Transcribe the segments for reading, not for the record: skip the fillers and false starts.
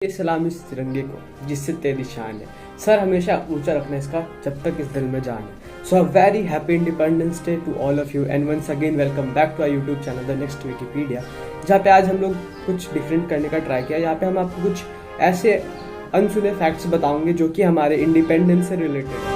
ये सलाम इस तिरंगे को जिससे तेरी शान है, सर हमेशा ऊंचा रखना इसका जब तक इस दिल में जान है। So a very happy independence day to all of you and once again welcome back to our YouTube channel the next Wikipedia, जहाँ पे आज हम लोग कुछ डिफरेंट करने का ट्राई किया। यहाँ पे हम आपको कुछ ऐसे अनसुने फैक्ट्स बताओगे जो कि हमारे इंडिपेंडेंस से रिलेटेड है।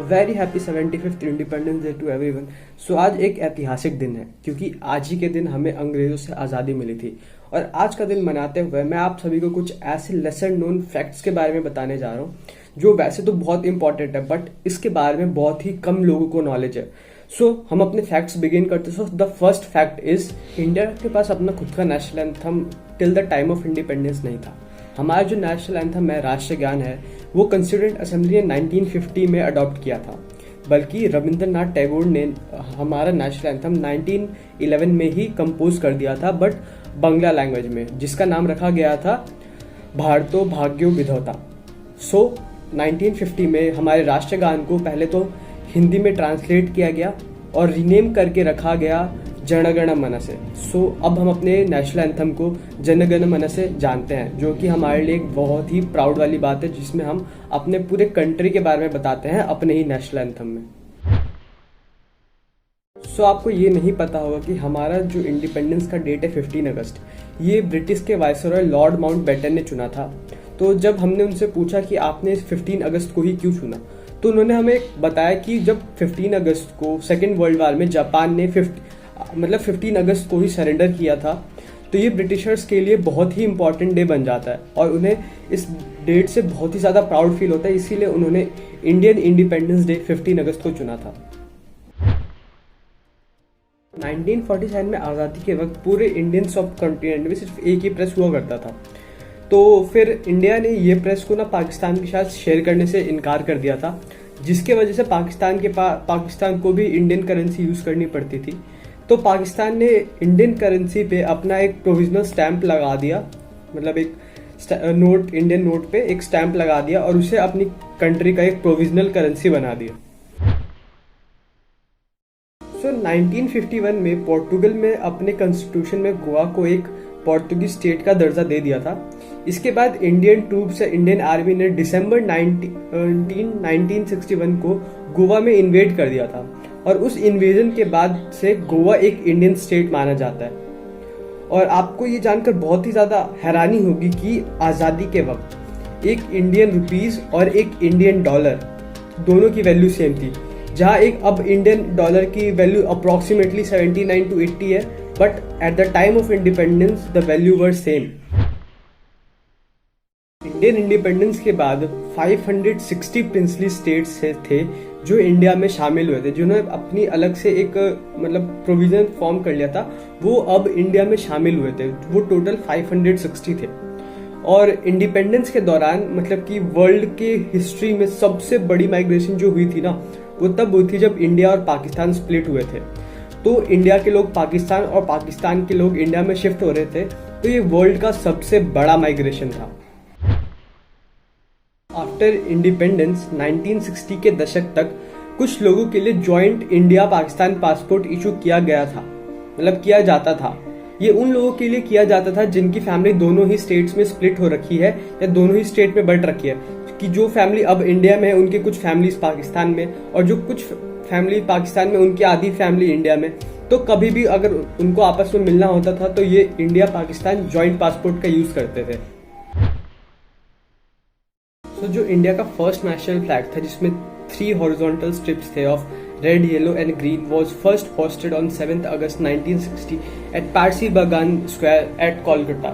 Very happy 75th independence day to everyone. So आज एक ऐतिहासिक दिन है क्योंकि आज ही के दिन हमें अंग्रेजों से आज़ादी मिली थी। और आज का दिन मनाते हुए मैं आप सभी को कुछ ऐसे लेसन नोन फैक्ट्स के बारे में बताने जा रहा हूँ जो वैसे तो बहुत इंपॉर्टेंट है बट इसके बारे में बहुत ही कम लोगों को नॉलेज है। सो हम अपने फैक्ट्स बिगिन करते। So the first fact is India के पास अपना खुद का national anthem till the time of independence नहीं था। हमारा जो नेशनल एंथम है राष्ट्रीय गान है वो कंस्टिट्यूएंट असेंबली ने 1950 में अडॉप्ट किया था, बल्कि रविंद्रनाथ टैगोर ने हमारा नेशनल एंथम 1911 में ही कंपोज कर दिया था बट बंगला लैंग्वेज में, जिसका नाम रखा गया था भारतो भाग्यो विधाता। सो 1950 में हमारे राष्ट्रीय गान को पहले तो हिंदी में ट्रांसलेट किया गया और रीनेम करके रखा गया जनगण मन से। सो अब हम अपने नेशनल एंथम को जनगण मन से जानते हैं, जो कि हमारे लिए एक बहुत ही प्राउड वाली बात है जिसमें हम अपने पूरे कंट्री के बारे में बताते हैं अपने ही नेशनल एंथम में। सो आपको ये नहीं पता होगा कि हमारा जो इंडिपेंडेंस का डेट है 15 अगस्त, ये ब्रिटिश के वायसरॉय लॉर्ड माउंटबेटन ने चुना था। तो जब हमने उनसे पूछा कि आपने 15 अगस्त को ही क्यों चुना, तो उन्होंने हमें बताया कि जब 15 अगस्त को सेकेंड वर्ल्ड वॉर में जापान ने 15 अगस्त को ही सरेंडर किया था, तो ये ब्रिटिशर्स के लिए बहुत ही इंपॉर्टेंट डे बन जाता है और उन्हें इस डेट से बहुत ही ज़्यादा प्राउड फील होता है। इसीलिए उन्होंने इंडियन इंडिपेंडेंस डे 15 अगस्त को चुना था। 1947 में आज़ादी के वक्त पूरे इंडियन सब कॉन्टिनेंट में सिर्फ एक ही प्रेस हुआ करता था। तो फिर इंडिया ने ये प्रेस को ना पाकिस्तान के साथ शेयर करने से इनकार कर दिया था, जिसके वजह से पाकिस्तान को भी इंडियन करेंसी यूज़ करनी पड़ती थी। तो पाकिस्तान ने इंडियन करेंसी पे अपना एक प्रोविजनल स्टैंप लगा दिया, मतलब एक नोट, इंडियन नोट पे एक स्टैंप लगा दिया और उसे अपनी कंट्री का एक प्रोविजनल करेंसी बना दिया। सो 1951 में पोर्टुगल में अपने कॉन्स्टिट्यूशन में गोवा को एक पोर्तुगीज स्टेट का दर्जा दे दिया था। इसके बाद इंडियन ट्रूप्स या इंडियन आर्मी ने दिसंबर 1961 को गोवा में इन्वेड कर दिया था और उस इन्वेजन के बाद से गोवा एक इंडियन स्टेट माना जाता है। और आपको ये जानकर बहुत ही ज़्यादा हैरानी होगी कि आज़ादी के वक्त एक इंडियन रुपीस और एक इंडियन डॉलर दोनों की वैल्यू सेम थी, जहाँ एक अब इंडियन डॉलर की वैल्यू अप्रॉक्सीमेटली 79 to 80 है, but at the time of independence the value were same. Indian independence के बाद 560 प्रिंसली स्टेट्स थे जो इंडिया में शामिल हुए थे, जिन्होंने अपनी अलग से एक मतलब प्रोविजन फॉर्म कर लिया था, वो अब इंडिया में शामिल हुए थे। वो टोटल 560 थे। और इंडिपेंडेंस के दौरान मतलब कि वर्ल्ड के हिस्ट्री में सबसे बड़ी माइग्रेशन जो हुई थी ना, वो तब हुई थी जब इंडिया और पाकिस्तान स्प्लिट हुए थे। तो इंडिया के लोग पाकिस्तान और पाकिस्तान के लोग इंडिया में शिफ्ट हो रहे थे, तो ये वर्ल्ड का सबसे बड़ा माइग्रेशन था। आफ्टर इंडिपेंडेंस 1960 के दशक तक कुछ लोगों के लिए joint India Pakistan passport issue किया गया था, मतलब किया जाता था। ये उन लोगों के लिए किया जाता था जिनकी फैमिली दोनों ही स्टेट्स में स्प्लिट हो रखी है या दोनों ही स्टेट में बट रखी है, कि जो फैमिली अब इंडिया में है उनके कुछ फैमिलीज पाकिस्तान में और जो कुछ फैमिली पाकिस्तान में उनकी आधी फैमिली इंडिया में। तो कभी भी अगर उनको आपस में मिलना होता था तो ये इंडिया पाकिस्तान जॉइंट पासपोर्ट का यूज करते थे। तो जो इंडिया का फर्स्ट नेशनल फ्लैग था जिसमें 3 हॉरिजॉन्टल स्ट्रिप्स थे of red, yellow and green was first hoisted on 7 August 1960 एट पारसी बागान स्क्वायर एट कोलकाता।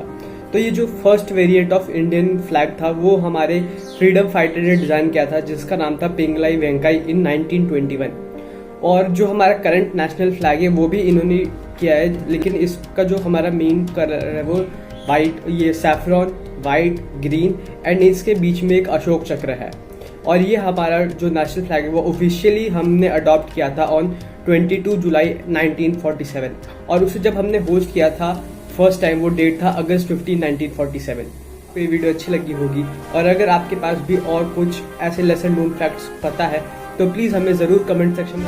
तो ये जो first variant of Indian flag था वो हमारे फ्रीडम फाइटर ने डिजाइन किया था, जिसका नाम था पिंगलाई वेंकाई इन 1921। और जो हमारा करंट नेशनल फ्लैग है वो भी इन्होंने किया है, लेकिन इसका जो हमारा मेन कलर है वो वाइट, ये सैफरॉन, वाइट, ग्रीन एंड इसके बीच में एक अशोक चक्र है। और ये हमारा जो नेशनल फ्लैग है वो ऑफिशियली हमने अडॉप्ट किया था ऑन 22 जुलाई 1947 और उसे जब हमने होस्ट किया था फर्स्ट टाइम वो डेट था अगस्त 15, 1947। तो ये वीडियो अच्छी लगी होगी और अगर आपके पास भी और कुछ ऐसे लेसन नोन फैक्ट्स पता है तो प्लीज़ हमें ज़रूर कमेंट सेक्शन में